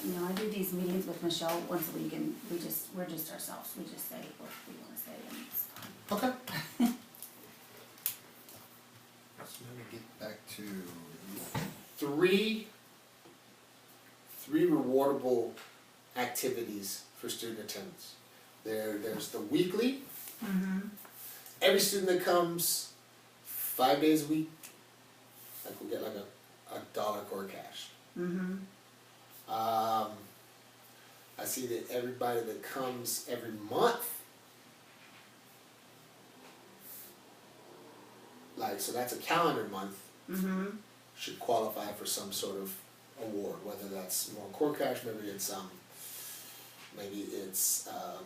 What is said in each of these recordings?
you know, I do these meetings with Michelle once a week, and we're just ourselves. We just say what we want to say, and it's fine. Okay. So let me get back to three rewardable activities for student attendance. There's the weekly. Mm-hmm. Every student that comes 5 days a week, like, will get like a dollar core cash. Mm-hmm. I see that everybody that comes every month, like, so that's a calendar month, Mm-hmm. should qualify for some sort of award, whether that's more core cash, maybe it's a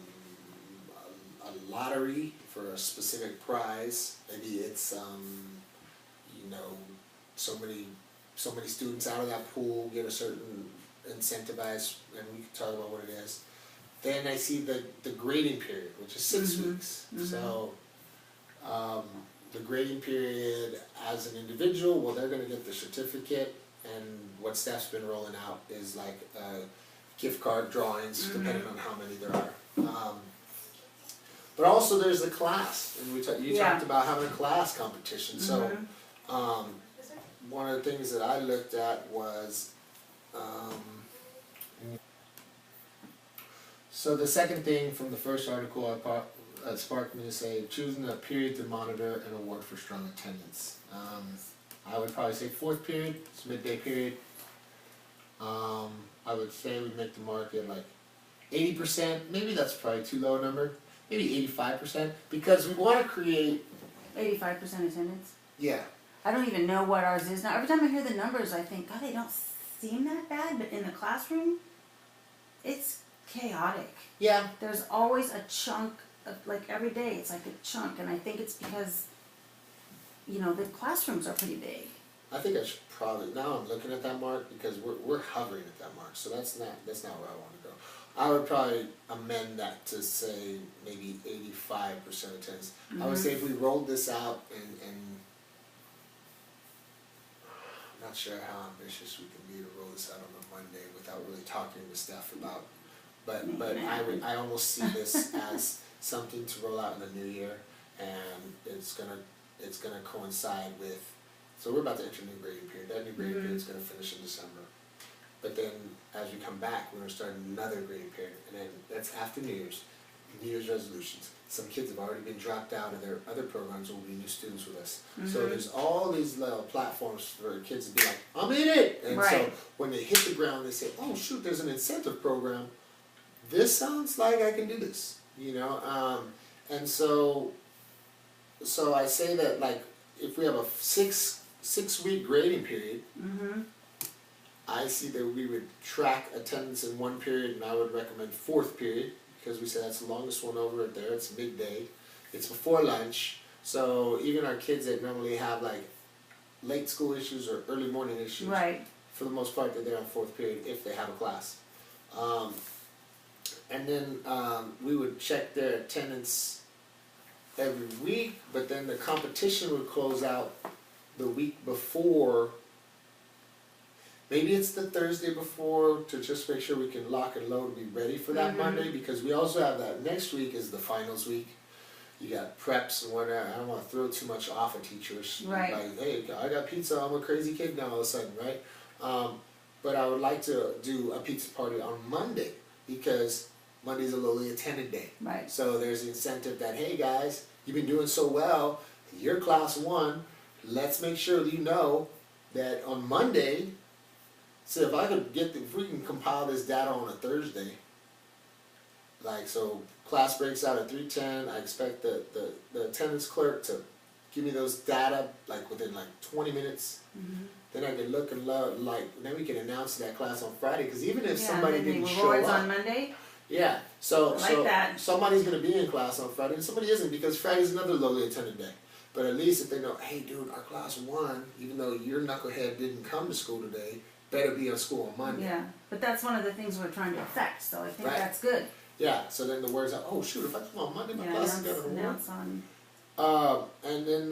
lottery for a specific prize, maybe it's you know, so many students out of that pool get a certain incentivized, and we can talk about what it is. Then I see the grading period, which is 6 Mm-hmm. weeks. Mm-hmm. So the grading period as an individual, well, they're going to get the certificate, and what staff's been rolling out is like gift card drawings, Mm-hmm. depending on how many there are. But also there's the class, and you talked about having a class competition. Mm-hmm. So one of the things that I looked at was, so the second thing from the first article sparked me to say, choosing a period to monitor and award for strong attendance. I would probably say fourth period, it's midday period. I would say we make the mark at like 80%, maybe that's probably too low a number, maybe 85%, because we want to create, 85% attendance. yeah, I don't even know what ours is now. Every time I hear the numbers, I think, God, they don't seem that bad, but in the classroom, it's chaotic. yeah, There's always a chunk of, like, every day it's like a chunk, and I think it's because, you know, the classrooms are pretty big. I think I should probably, now I'm looking at that mark because we're hovering at that mark, so that's not where I want to go. I would probably amend that to say maybe 85% attendance. I would say if we rolled this out and I'm not sure how ambitious we can be to roll this out on a Monday without really talking to staff about, but I almost see this as something to roll out in the new year, and it's gonna coincide with, so we're about to enter a new grading period. That new grading period is gonna finish in December. But then as we come back, we're gonna start another grading period, and then that's after New Year's resolutions. Some kids have already been dropped out of their other programs, will be new students with us. So there's all these little platforms for kids to be like, I'm in it! And so when they hit the ground, they say, oh shoot, there's an incentive program. This sounds like I can do this, you know? And so I say that, like, if we have a six-week grading period, I see that we would track attendance in one period, and I would recommend fourth period, because we say that's the longest one over there. It's midday, it's before lunch, so even our kids that normally have like late school issues or early morning issues, for the most part they're there on fourth period if they have a class. And then we would check their attendance every week, but then the competition would close out the week before. Maybe it's the Thursday before, to just make sure we can lock and load and be ready for that Monday, because we also have that next week is the finals week. You got preps and whatnot. I don't want to throw too much off of teachers. Like, hey, I got pizza, I'm a crazy kid now all of a sudden, right? But I would like to do a pizza party on Monday, because Monday's a lowly attended day. So there's the incentive that, hey guys, you've been doing so well, you're class 1, let's make sure you know that on Monday, so if we can compile this data on a Thursday, like, so class breaks out at 3:10, I expect the attendance clerk to give me those data like within like 20 minutes. Then I can look and then we can announce that class on Friday, because even if somebody didn't show up on Monday. Yeah, so that. Somebody's gonna be in class on Friday and somebody isn't, because Friday's another lowly attended day. But at least if they know, hey dude, our class 1, even though your knucklehead didn't come to school today, better be at school on Monday. Yeah, but that's one of the things we're trying to affect, so I think that's good. Yeah, so then the word's out, oh shoot, if I come on Monday, my class is got an award. And then,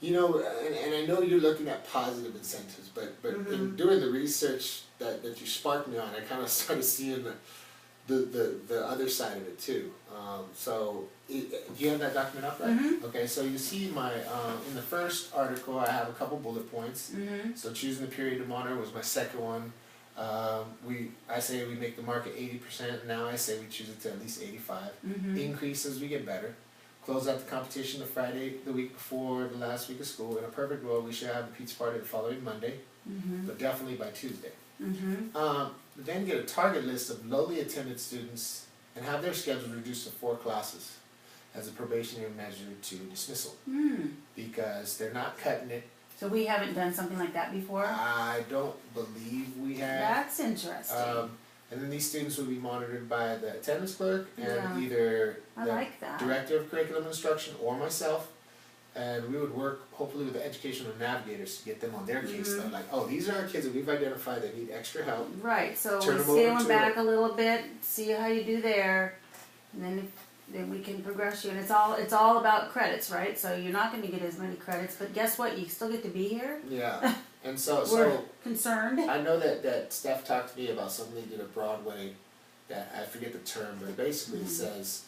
You know, and I know you're looking at positive incentives, but in doing the research that you sparked me on, I kind of started seeing the other side of it too. So, do you have that document up, right? Okay, so you see my, in the first article I have a couple bullet points. So choosing the period to monitor was my second one. I say we make the market 80%, now I say we choose it to at least 85. Increase as we get better. Close out the competition the Friday, the week before the last week of school. In a perfect world, we should have the pizza party the following Monday, but definitely by Tuesday. Then get a target list of lowly attended students and have their schedule reduced to 4 classes as a probationary measure to dismissal. Because they're not cutting it. So we haven't done something like that before? I don't believe we have. That's interesting. And then these students will be monitored by the attendance clerk and either the director of curriculum instruction or myself. And we would work hopefully with the educational navigators to get them on their case. They're like, oh, these are our kids that we've identified that need extra help. Right, so we scale them back a little bit, see how you do there, and then we can progress you. And it's all about credits, right? So you're not going to get as many credits, but guess what? You still get to be here. Yeah, and so we're concerned. I know that Steph talked to me about something they did at Broadway. That I forget the term, but it basically says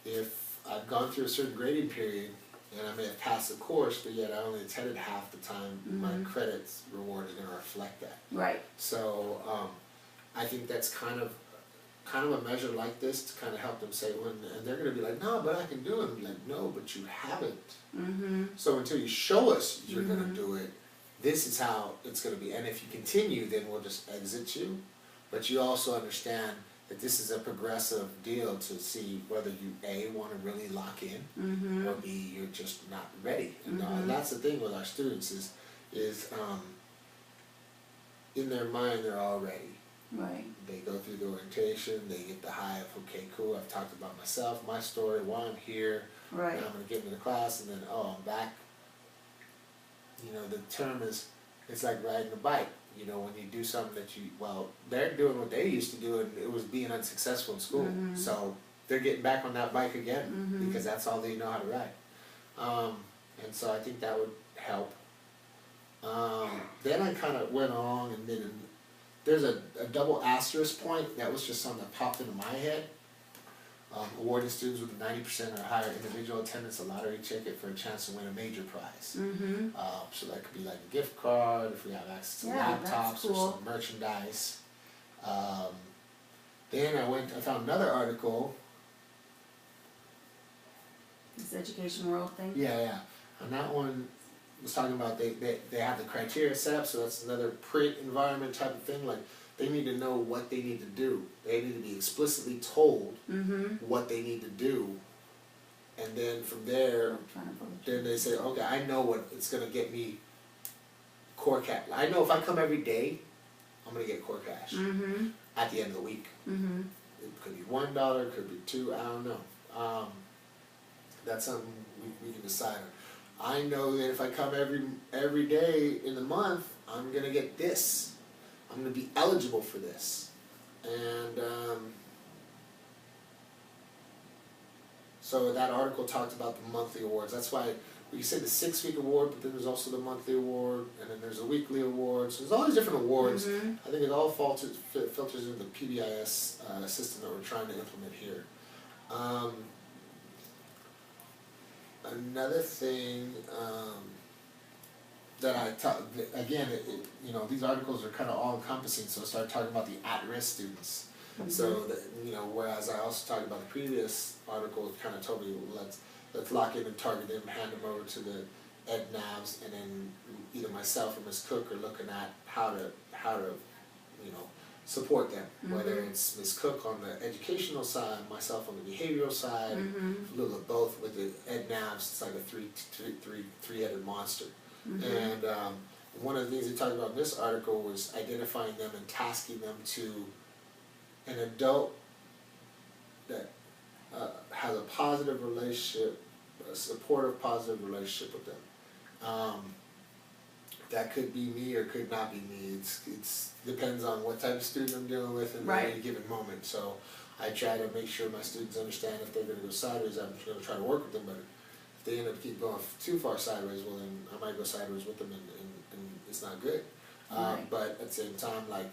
if I've gone through a certain grading period and I may have passed the course, but yet I only attended half the time, my credits reward is going to reflect that. Right. So I think that's kind of a measure like this to kind of help them say, and they're going to be like, no, but I can do it. I'm like, no, but you haven't. So until you show us you're going to do it, this is how it's going to be. And if you continue, then we'll just exit you. But you also understand that this is a progressive deal to see whether you A, want to really lock in, or B, you're just not ready. And that's the thing with our students is in their mind they're all ready. Right. They go through the orientation, they get the high of, okay, cool, I've talked about myself, my story, why I'm here, right. and I'm going to get into the class, and then, oh, I'm back. You know, the term is, it's like riding a bike. You know, when you do something that they're doing what they used to do, and it was being unsuccessful in school. So they're getting back on that bike again, because that's all they know how to ride. And so I think that would help. Then I kind of went on, and then there's a double asterisk point. That was just something that popped into my head. Awarding students with a 90% or higher individual attendance a lottery ticket for a chance to win a major prize. So that could be like a gift card, if we have access to laptops or some merchandise. Then I found another article. This education world thing? Yeah. And that one was talking about they have the criteria set up, so that's another print environment type of thing. Like, they need to know what they need to do. They need to be explicitly told what they need to do. And then from there, then they say, okay, I know what it's going to get me core cash. I know if I come every day, I'm going to get core cash at the end of the week. It could be $1, it could be $2, I don't know. That's something we can decide on. I know that if I come every day in the month, I'm going to get this. I'm going to be eligible for this. And so that article talked about the monthly awards. That's why we say the 6-week award, but then there's also the monthly award, and then there's a weekly award. So there's all these different awards. I think it all filters into the PBIS system that we're trying to implement here. Another thing that I talk, again, you know, these articles are kind of all encompassing, so I started talking about the at-risk students. So that, you know, whereas I also talked about the previous article, it kind of told me, well, let's lock in and target them, hand them over to the ed navs, and then either myself or Ms. Cook are looking at how to you know, support them. Whether it's Ms. Cook on the educational side, myself on the behavioral side, a little of both. With the ed navs, it's like a three-headed monster. And one of the things they talked about in this article was identifying them and tasking them to an adult that has a positive relationship, a supportive, positive relationship with them. That could be me or could not be me. It's depends on what type of student I'm dealing with in any given moment. So I try to make sure my students understand if they're going to go sideways, I'm going to try to work with them. But If they end up keep going too far sideways, well then I might go sideways with them, and it's not good. Right. But at the same time, like,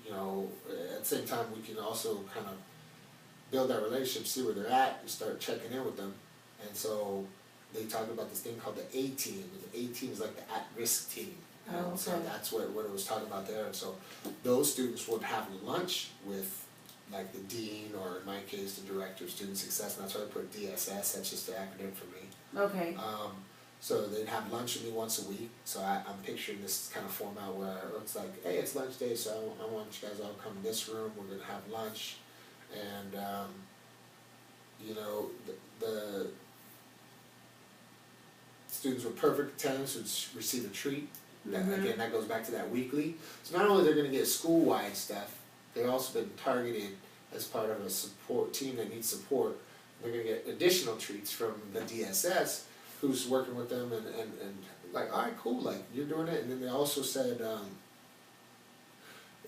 you know, at the same time we can also kind of build that relationship, see where they're at, and start checking in with them. And so they talk about this thing called the A team. And the A team is like the at-risk team. And Oh, okay. so that's what it was talking about there. And so those students would have lunch with like the dean, or in my case the director of student success, and that's why I put DSS, that's just the acronym for me. Okay. So they'd have lunch with me once a week. So I'm picturing this kind of format where it's like, hey, it's lunch day, so I want you guys all to come in this room, we're gonna have lunch. And you know, the students with perfect attendance would receive a treat. That, again, that goes back to that weekly. So not only they're going to get school-wide stuff, they've also been targeted as part of a support team that needs support. They're going to get additional treats from the DSS, who's working with them, and like, all right, cool, like, you're doing it. And then they also said,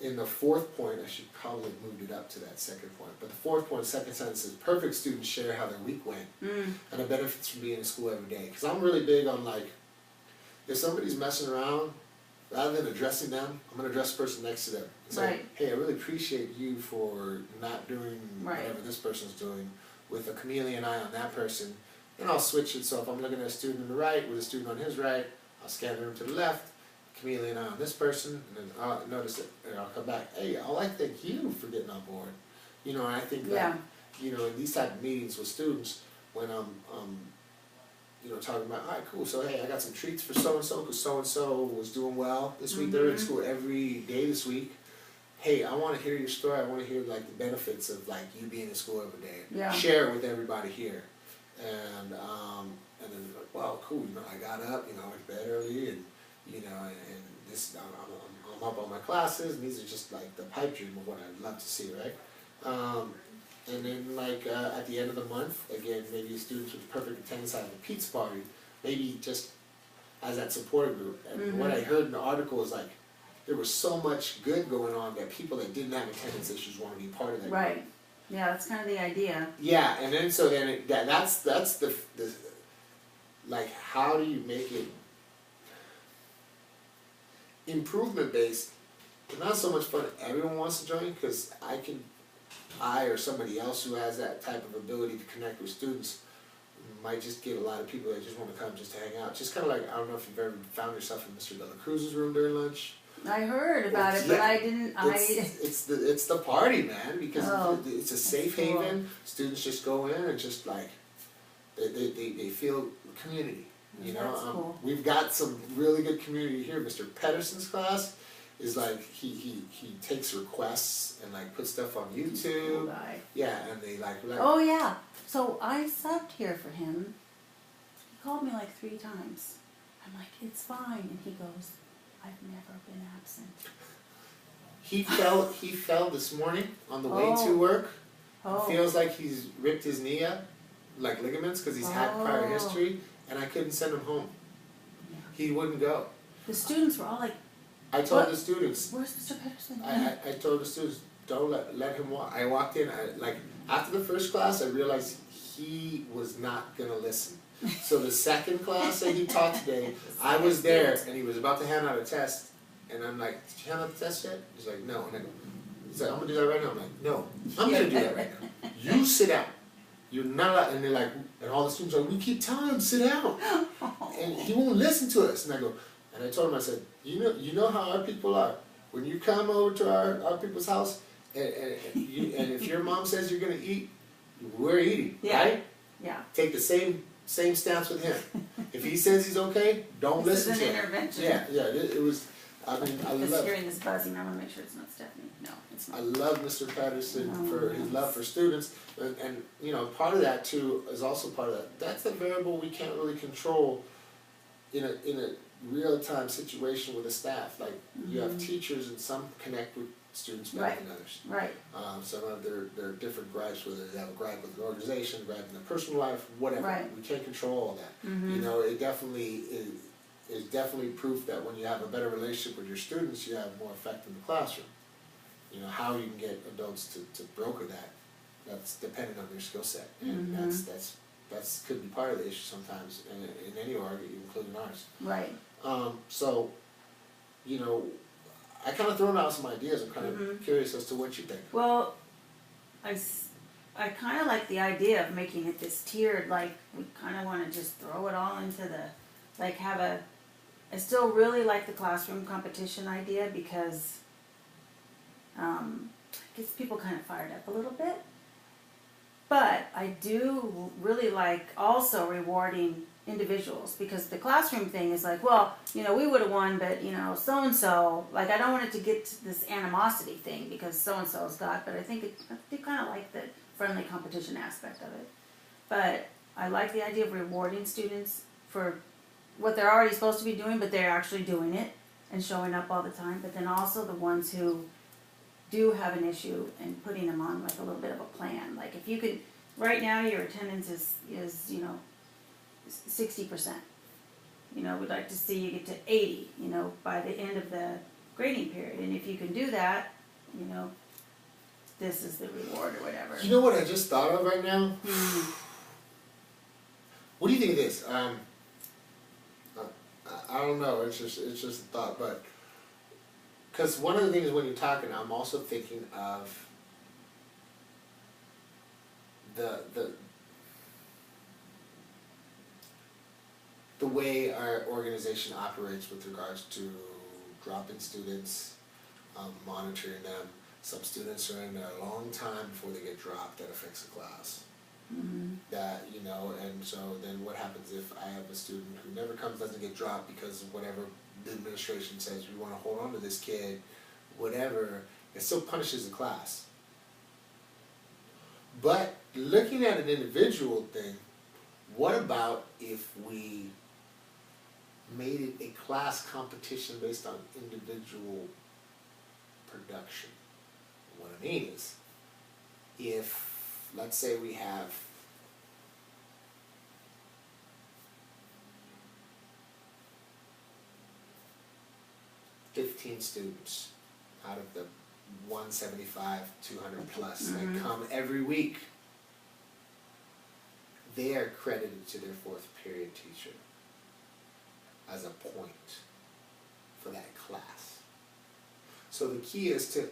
in the fourth point, I should probably have moved it up to that second point, but the fourth point, second sentence says, perfect students share how their week went, and the benefits from being in school every day. Because I'm really big on, like, if somebody's messing around, rather than addressing them, I'm going to address the person next to them and say, Right. hey, I really appreciate you for not doing Right. whatever this person's doing, with a chameleon eye on that person. Then I'll switch it, so if I'm looking at a student on the right with a student on his right, I'll scan them to the left, chameleon eye on this person, and then I'll notice it, and I'll come back, hey, I'd like to thank you for getting on board. You know, and I think that, you know, in these type of meetings with students, when I'm you know, talking about, all right, cool, so hey, I got some treats for so-and-so, because so-and-so was doing well this week, they're in school every day this week. Hey, I want to hear your story, I want to hear, like, the benefits of, like, you being in school every day. Yeah. Share it with everybody here. And then, like, wow, cool, you know, I got up, you know, I went to bed early, and, you know, and this, I'm up on my classes, and these are just, like, the pipe dream of what I'd love to see, right? And then, like, at the end of the month, again, maybe students with perfect attendance have a pizza party, maybe just as that support group. And what I heard in the article is, like, there was so much good going on that people that didn't have attendance issues want to be part of that Right. group. Yeah, that's kind of the idea. Yeah, and then so then that's the like, how do you make it improvement based, but not so much fun everyone wants to join, because I or somebody else who has that type of ability to connect with students might just get a lot of people that just want to come just to hang out. Just kind of like, I don't know if you've ever found yourself in Mr. Dela Cruz's room during lunch. I heard about it, but I didn't. It's the party, man, because it's a safe cool. haven. Students just go in and just, like, they feel community. You know, That's cool. We've got some really good community here. Mr. Pedersen's class is like, he takes requests and, like, puts stuff on YouTube. Cool guy. Yeah, and they like. Oh yeah. So I subbed here for him. He called me like 3 times. I'm like, it's fine, and he goes, I've never been absent. He fell this morning on the way to work. Oh. Feels like he's ripped his knee up, like ligaments, because he's had prior history, and I couldn't send him home. Yeah. He wouldn't go. The students were all like, I told the students. where's Mr. Pedersen? I told the students, don't let him walk. I walked in, like, after the first class, I realized he was not gonna listen. So the second class that he taught today, I was there, and he was about to hand out a test, and I'm like, did you hand out the test yet? He's like, no. And I go, he's like, I'm gonna do that right now. I'm like, no, I'm gonna do that right now. You sit down. You're not allowed. And they're like, and all the students are like, we keep telling him, sit down. And he won't listen to us. And I go, and I told him, I said, you know how our people are. When you come over to our people's house, and if your mom says you're gonna eat, we're eating, right? Yeah. Take the same stance with him. If he says he's okay, don't This listen is to an him. intervention. Yeah, it was. I mean, I Because love. hearing this buzzing, I want to make sure it's not Stephanie. No, it's I not. love Mr. Patterson for his love for students, and you know, part of that too is also part of that. That's the variable we can't really control in a real time situation with a staff. Like, you have teachers, and some connect with students better than others. Right. Some of their different gripes, whether they have a gripe with an organization, a gripe in their personal life, whatever. Right. We can't control all that. You know, it definitely is definitely proof that when you have a better relationship with your students, you have more effect in the classroom. You know, how you can get adults to broker that, that's dependent on their skill set. And that's That's could be part of the issue sometimes in any org, including ours. Right. So, you know, I kind of thrown out some ideas. I'm kind of curious as to what you think. Well, I kind of like the idea of making it this tiered, like we kind of want to just throw it all into the, like have a, I still really like the classroom competition idea because gets people kind of fired up a little bit. But I do really like also rewarding individuals because the classroom thing is like, well, you know, we would have won, but you know, so and so. Like, I don't want it to get to this animosity thing because so and so's got. But I do kind of like the friendly competition aspect of it. But I like the idea of rewarding students for what they're already supposed to be doing, but they're actually doing it and showing up all the time. But then also the ones who do have an issue and putting them on like a little bit of a plan. Like if you could, right now your attendance is you know 60%. You know, we'd like to see you get to 80. You know, by the end of the grading period. And if you can do that, you know, this is the reward or whatever. You know what I just thought of right now? What do you think of this? I don't know. It's just a thought, but. Because one of the things when you're talking, I'm also thinking of the way our organization operates with regards to dropping students, monitoring them. Some students are in there a long time before they get dropped. That affects the class. That, you know, and so then what happens if I have a student who never comes, doesn't get dropped because of whatever the administration says, we want to hold on to this kid, whatever, it still punishes the class. But looking at an individual thing, what about if we made it a class competition based on individual production? What I mean is, if let's say we have 15 students out of the 175, 200 plus that come every week, they are credited to their fourth period teacher as a point for that class. So the key is to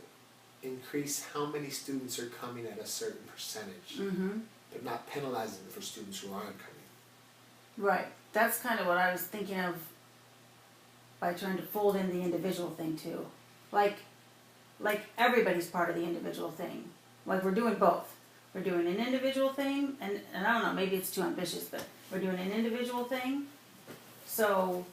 increase how many students are coming at a certain percentage, but not penalizing them for students who aren't coming. Right. That's kind of what I was thinking of by trying to fold in the individual thing too. Like everybody's part of the individual thing. Like we're doing both. We're doing an individual thing, and I don't know, maybe it's too ambitious, but we're doing an individual thing. So